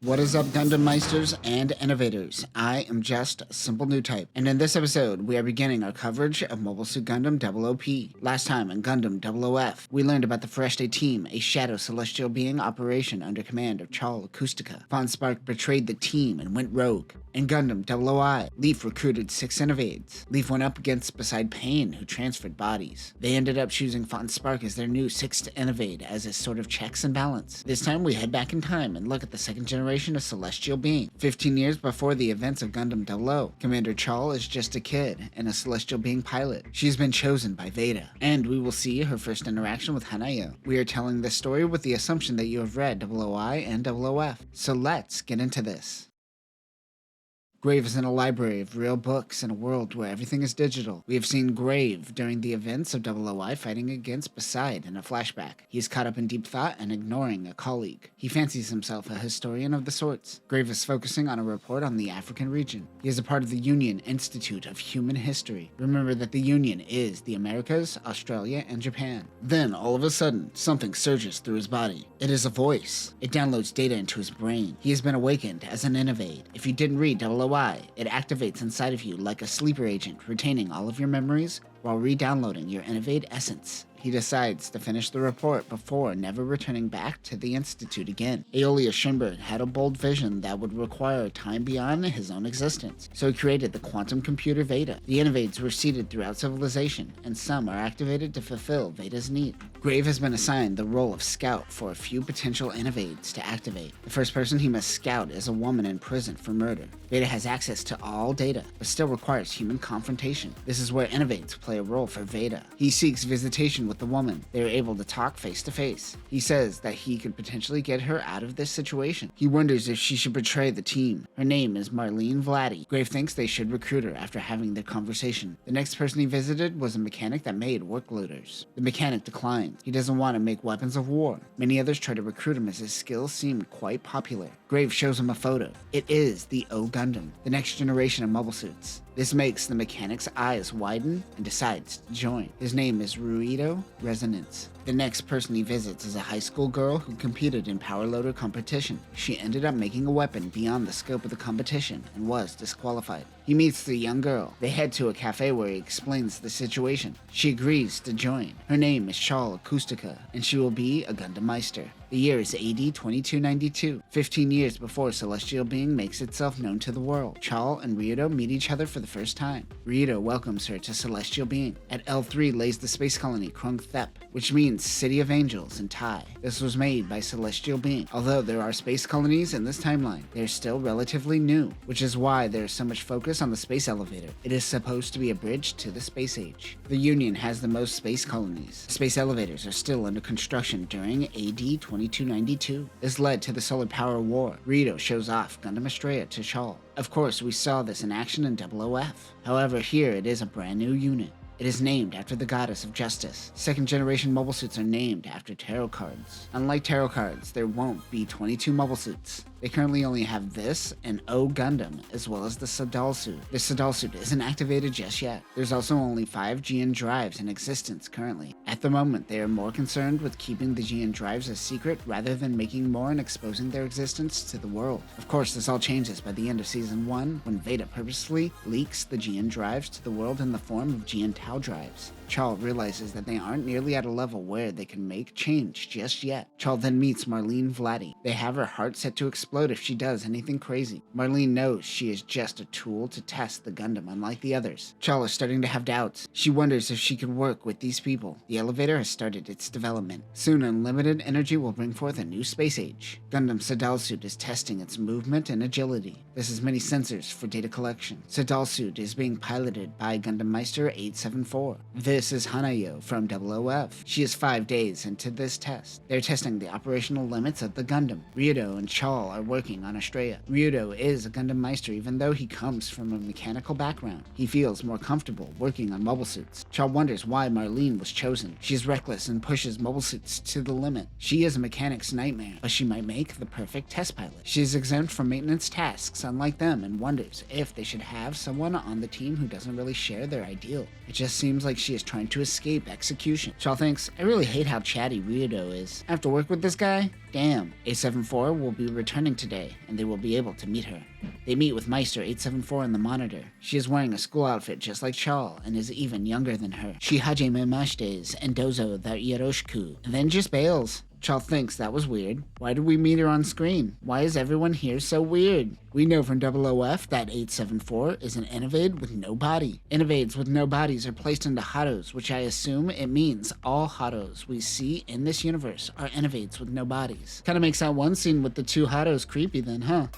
What is up, Gundam Meisters and Innovators? I am just a simple Newtype, and in this episode, we are beginning our coverage of Mobile Suit Gundam 00P. Last time in Gundam 00F, we learned about the Fresh Day team, a shadow celestial being operation under command of Charles Acoustica. Von Spark betrayed the team and went rogue. In Gundam 00I, Leaf recruited 6 Innovades. Leaf went up against Beside Pain, who transferred bodies. They ended up choosing Von Spark as their new 6th Innovade as a sort of checks and balance. This time, we head back in time and look at the second generation of celestial being. 15 years before the events of Gundam 00, Commander Chal is just a kid and a celestial being pilot. She's been chosen by Veda, and we will see her first interaction with Hanayo. We are telling this story with the assumption that you have read 00I and 00F, so let's get into this. Grave is in a library of real books in a world where everything is digital. We have seen Grave during the events of 00I fighting against Beside in a flashback. He is caught up in deep thought and ignoring a colleague. He fancies himself a historian of the sorts. Grave is focusing on a report on the African region. He is a part of the Union Institute of Human History. Remember that the Union is the Americas, Australia, and Japan. Then, all of a sudden, something surges through his body. It is a voice. It downloads data into his brain. He has been awakened as an Innovade. If you didn't read 00I, it activates inside of you like a sleeper agent, retaining all of your memories while re-downloading your Innovade essence. He decides to finish the report before never returning back to the Institute again. Aeolia Schönberg had a bold vision that would require time beyond his own existence, so he created the quantum computer Veda. The Innovades were seeded throughout civilization, and some are activated to fulfill Veda's need. Grave has been assigned the role of scout for a few potential Innovades to activate. The first person he must scout is a woman in prison for murder. Veda has access to all data, but still requires human confrontation. This is where Innovades play a role for Veda. He seeks visitation with the woman. They are able to talk face to face. He says that he could potentially get her out of this situation. He wonders if she should betray the team. Her name is Marlene Vladdy. Grave thinks they should recruit her after having their conversation. The next person he visited was a mechanic that made work loaders. The mechanic declined. He doesn't want to make weapons of war. Many others try to recruit him as his skills seemed quite popular. Grave shows him a photo. It is the O Gundam, the next generation of mobile suits. This makes the mechanic's eyes widen and decides to join. His name is Ruido Resonance. The next person he visits is a high school girl who competed in power loader competition. She ended up making a weapon beyond the scope of the competition and was disqualified. He meets the young girl. They head to a cafe where he explains the situation. She agrees to join. Her name is Charles Acoustica, and she will be a Gundam Meister. The year is AD 2292, 15 years before Celestial Being makes itself known to the world. Chal and Ryudo meet each other for the first time. Ryudo welcomes her to Celestial Being. At L3 lays the space colony Krung Thep, which means City of Angels in Thai. This was made by Celestial Being. Although there are space colonies in this timeline, they are still relatively new, which is why there is so much focus on the space elevator. It is supposed to be a bridge to the space age. The Union has the most space colonies. Space elevators are still under construction during AD 2292. This led to the Solar Power War. Rito shows off Gundam Estrella to Chal. Of course, we saw this in action in 00F. However, here it is a brand new unit. It is named after the goddess of justice. Second generation mobile suits are named after tarot cards. Unlike tarot cards, there won't be 22 mobile suits. They currently only have this and O Gundam, as well as the Sadal suit. This Sadal suit isn't activated just yet. There's also only 5 GN drives in existence currently. At the moment, they are more concerned with keeping the GN drives a secret rather than making more and exposing their existence to the world. Of course, this all changes by the end of Season 1, when Veda purposely leaks the GN drives to the world in the form of GN Tau drives. Chal realizes that they aren't nearly at a level where they can make change just yet. Chal then meets Marlene Vladdy. They have her heart set to explode if she does anything crazy. Marlene knows she is just a tool to test the Gundam, unlike the others. Chal is starting to have doubts. She wonders if she could work with these people. The elevator has started its development. Soon, unlimited energy will bring forth a new space age. Gundam Sadal Suit is testing its movement and agility. This has many sensors for data collection. Sadal Suit is being piloted by Gundam Meister 874. This is Hanayo from 00F. She is 5 days into this test. They're testing the operational limits of the Gundam. Ryudo and Chal are working on Estrella. Ryudo is a Gundam Meister even though he comes from a mechanical background. He feels more comfortable working on mobile suits. Chal wonders why Marlene was chosen. She is reckless and pushes mobile suits to the limit. She is a mechanic's nightmare, but she might make the perfect test pilot. She is exempt from maintenance tasks unlike them and wonders if they should have someone on the team who doesn't really share their ideal. It just seems like she is trying to escape execution. Chal thinks, I really hate how chatty Ryudo is. I have to work with this guy? Damn. 874 will be returning today, and they will be able to meet her. They meet with Meister 874 in the monitor. She is wearing a school outfit just like Chal, and is even younger than her. She hajime mashtes and dozo the yoroshiku, and then just bails. Chal thinks that was weird. Why did we meet her on screen? Why is everyone here so weird? We know from 00F that 874 is an Innovade with no body. Innovades with no bodies are placed into Haros, which I assume it means all Haros we see in this universe are Innovades with no bodies. Kinda makes that one scene with the two Haros creepy then, huh?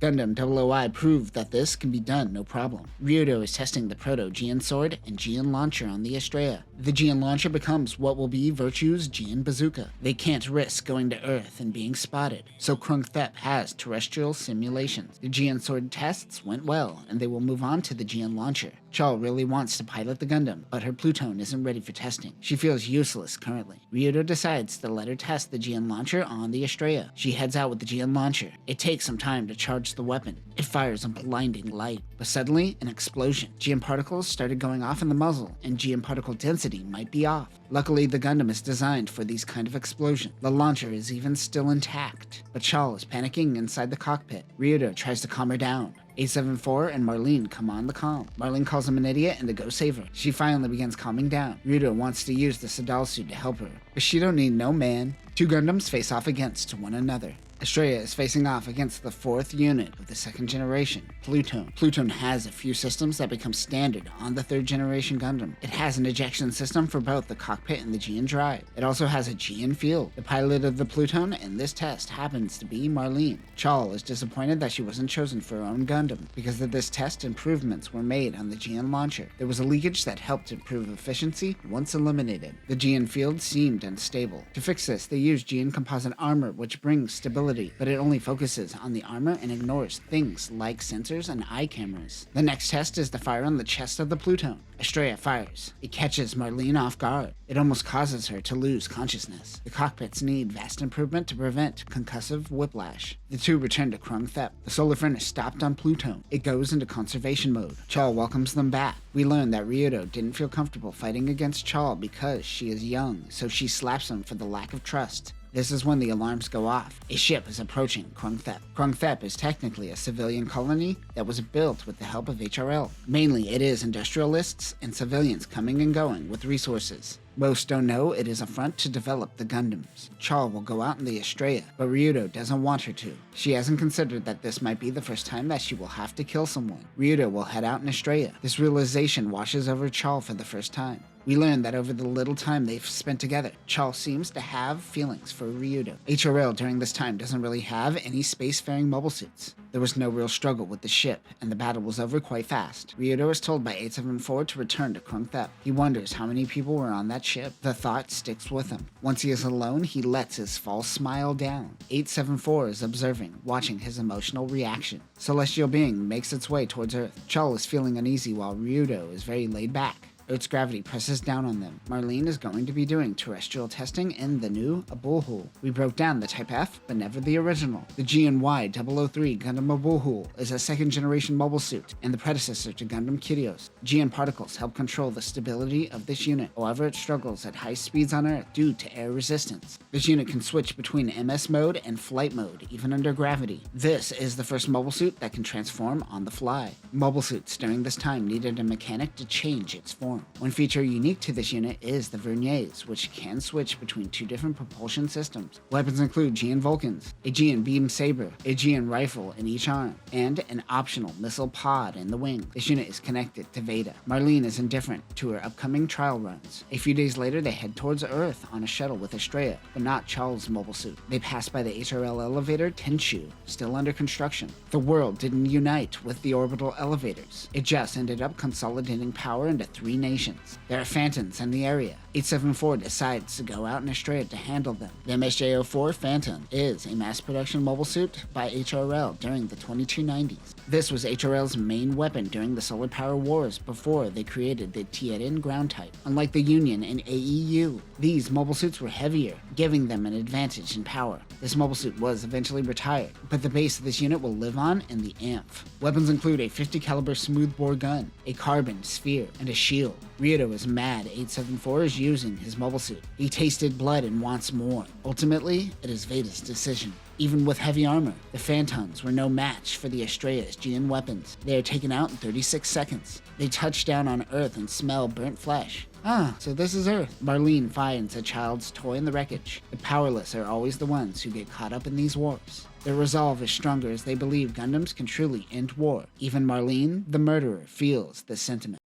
Gundam 00I proved that this can be done no problem. Ryudo is testing the Proto-Geon Sword and Geon Launcher on the Estrella. The Geon Launcher becomes what will be Virtue's Geon Bazooka. They can't risk going to Earth and being spotted, so Krung-Thep has terrestrial simulations. The Geon Sword tests went well, and they will move on to the Geon Launcher. Chal really wants to pilot the Gundam, but her Pluton isn't ready for testing. She feels useless currently. Ryudo decides to let her test the Geon Launcher on the Estrella. She heads out with the Geon Launcher. It takes some time to charge the weapon. It fires a blinding light, but suddenly an explosion. Geon particles started going off in the muzzle, and Geon particle density might be off. Luckily, the Gundam is designed for these kind of explosions. The launcher is even still intact, but Chal is panicking inside the cockpit. Ryudo tries to calm her down. 874 and Marlene come on the comm. Marlene calls him an idiot and to go save her. She finally begins calming down. Ryudo wants to use the Sadal suit to help her, but she don't need no man. Two Gundams face off against one another. Estrella is facing off against the fourth unit of the second generation, Pluton. Pluton has a few systems that become standard on the third generation Gundam. It has an ejection system for both the cockpit and the Geon drive. It also has a Geon field. The pilot of the Pluton in this test happens to be Marlene. Chal is disappointed that she wasn't chosen for her own Gundam. Because of this test, improvements were made on the Geon launcher. There was a leakage that helped improve efficiency once eliminated. The Geon field seemed unstable. To fix this, they used Geon composite armor, which brings stability, but it only focuses on the armor and ignores things like sensors and eye cameras. The next test is the fire on the chest of the Pluton. Estrella fires. It catches Marlene off guard. It almost causes her to lose consciousness. The cockpits need vast improvement to prevent concussive whiplash. The two return to Krung-Thep. The solar furnace stopped on Pluton. It goes into conservation mode. Chal welcomes them back. We learn that Ryudo didn't feel comfortable fighting against Chal because she is young, so she slaps him for the lack of trust. This is when the alarms go off. A ship is approaching Krung-Thep. Krung-Thep is technically a civilian colony that was built with the help of HRL. Mainly, it is industrialists and civilians coming and going with resources. Most don't know it is a front to develop the Gundams. Chal will go out in the Estrella, but Ryudo doesn't want her to. She hasn't considered that this might be the first time that she will have to kill someone. Ryudo will head out in Estrella. This realization washes over Chal for the first time. We learn that over the little time they've spent together, Chal seems to have feelings for Ryudo. HRL during this time doesn't really have any spacefaring mobile suits. There was no real struggle with the ship, and the battle was over quite fast. Ryudo is told by 874 to return to Krung-Thep. He wonders how many people were on that ship. The thought sticks with him. Once he is alone, he lets his false smile down. 874 is observing, watching his emotional reaction. Celestial being makes its way towards Earth. Chal is feeling uneasy while Ryudo is very laid back. Earth's gravity presses down on them. Marlene is going to be doing terrestrial testing in the new Abulhul. We broke down the Type F, but never the original. The GNY 003 Gundam Abulhul is a second-generation mobile suit and the predecessor to Gundam Kyrios. Geon particles help control the stability of this unit. However, it struggles at high speeds on Earth due to air resistance. This unit can switch between MS mode and flight mode, even under gravity. This is the first mobile suit that can transform on the fly. Mobile suits during this time needed a mechanic to change its form. One feature unique to this unit is the verniers, which can switch between two different propulsion systems. Weapons include Geon Vulcans, a Geon beam saber, a Geon rifle in each arm, and an optional missile pod in the wing. This unit is connected to Veda. Marlene is indifferent to her upcoming trial runs. A few days later, they head towards Earth on a shuttle with Estrella, but not Chal's mobile suit. They pass by the HRL elevator Tenshu, still under construction. The world didn't unite with the orbital elevators. It just ended up consolidating power into three nations. There are phantoms in the area. 874 decides to go out in a strait to handle them. The MSJ-04 Phantom is a mass production mobile suit by HRL during the 2290s. This was HRL's main weapon during the Solar Power Wars before they created the Tiedin ground type. Unlike the Union and AEU, these mobile suits were heavier, giving them an advantage in power. This mobile suit was eventually retired, but the base of this unit will live on in the AMPH. Weapons include a 50 caliber smoothbore gun, a carbon sphere, and a shield. Ryoto is mad 874 is using his mobile suit. He tasted blood and wants more. Ultimately, it is Veda's decision. Even with heavy armor, the Phantons were no match for the Astrea's GN weapons. They are taken out in 36 seconds. They touch down on Earth and smell burnt flesh. Ah, so this is Earth. Marlene finds a child's toy in the wreckage. The powerless are always the ones who get caught up in these wars. Their resolve is stronger as they believe Gundams can truly end war. Even Marlene, the murderer, feels this sentiment.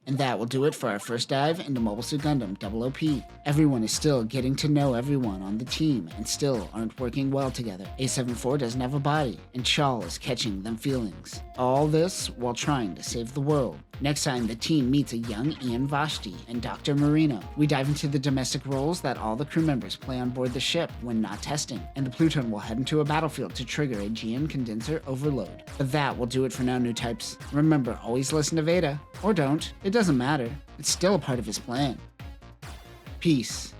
And that will do it for our first dive into Mobile Suit Gundam 00P. Everyone is still getting to know everyone on the team and still aren't working well together. A74 doesn't have a body, and Chal is catching them feelings. All this while trying to save the world. Next time, the team meets a young Ian Vashti and Dr. Marino. We dive into the domestic roles that all the crew members play on board the ship when not testing, and the Pluton will head into a battlefield to trigger a GN condenser overload. But that will do it for now, new types. Remember, always listen to Veda. Or don't. It doesn't matter. It's still a part of his plan. Peace.